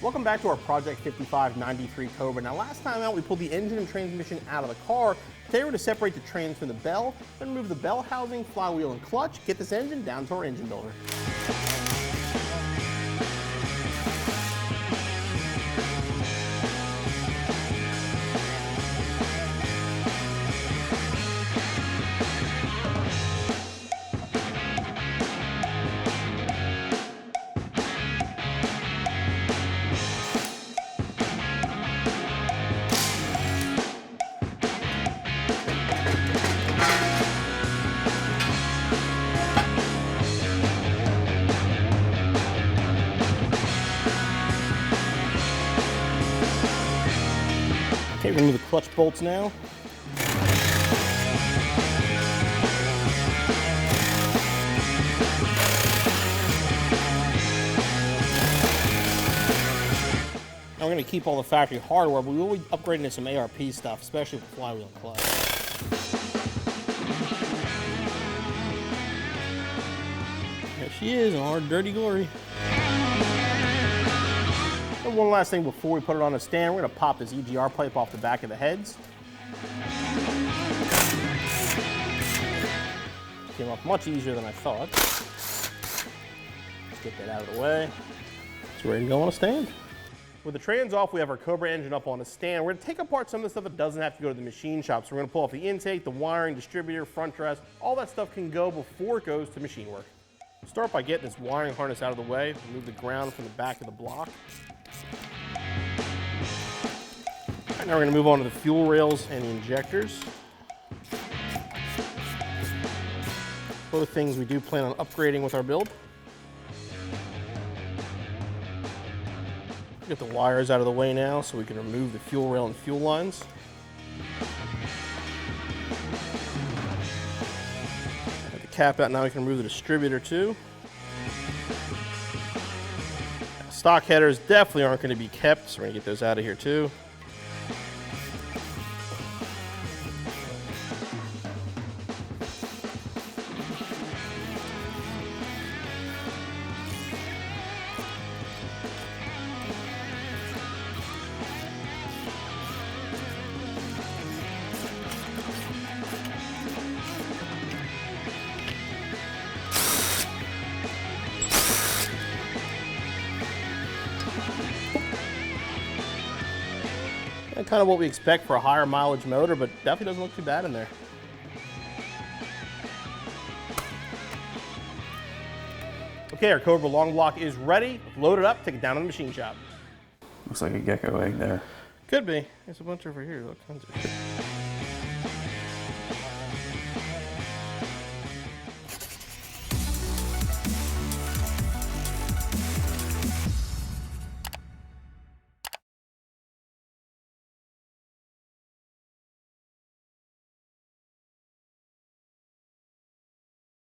Welcome back to our Project 5593 Cobra. Now last time out we pulled the engine and transmission out of the car. Today we're going to separate the trans from the bell, then remove the bell housing, flywheel and clutch, get this engine down to our engine builder. Okay, remove the clutch bolts now. Now we're going to keep all the factory hardware, but we will be upgrading to some ARP stuff, especially with the flywheel and clutch. There she is in all her dirty glory. And one last thing before we put it on the stand, we're going to pop this EGR pipe off the back of the heads. Came off much easier than I thought. Let's get that out of the way. It's ready to go on a stand. With the trans off, we have our Cobra engine up on a stand. We're going to take apart some of the stuff that doesn't have to go to the machine shop. So we're going to pull off the intake, the wiring, distributor, front dress. All that stuff can go before it goes to machine work. Start by getting this wiring harness out of the way. Remove the ground from the back of the block. All right, now we're going to move on to the fuel rails and the injectors. Both things we do plan on upgrading with our build. Get the wires out of the way now so we can remove the fuel rail and fuel lines. Got the cap out, now we can remove the distributor too. Stock headers definitely aren't going to be kept, so we're going to get those out of here too. And kind of what we expect for a higher mileage motor, but definitely doesn't look too bad in there. Okay, our Cobra long block is ready. Load it up, take it down to the machine shop. Looks like a gecko egg there. Could be. There's a bunch over here. Look, tons of shit.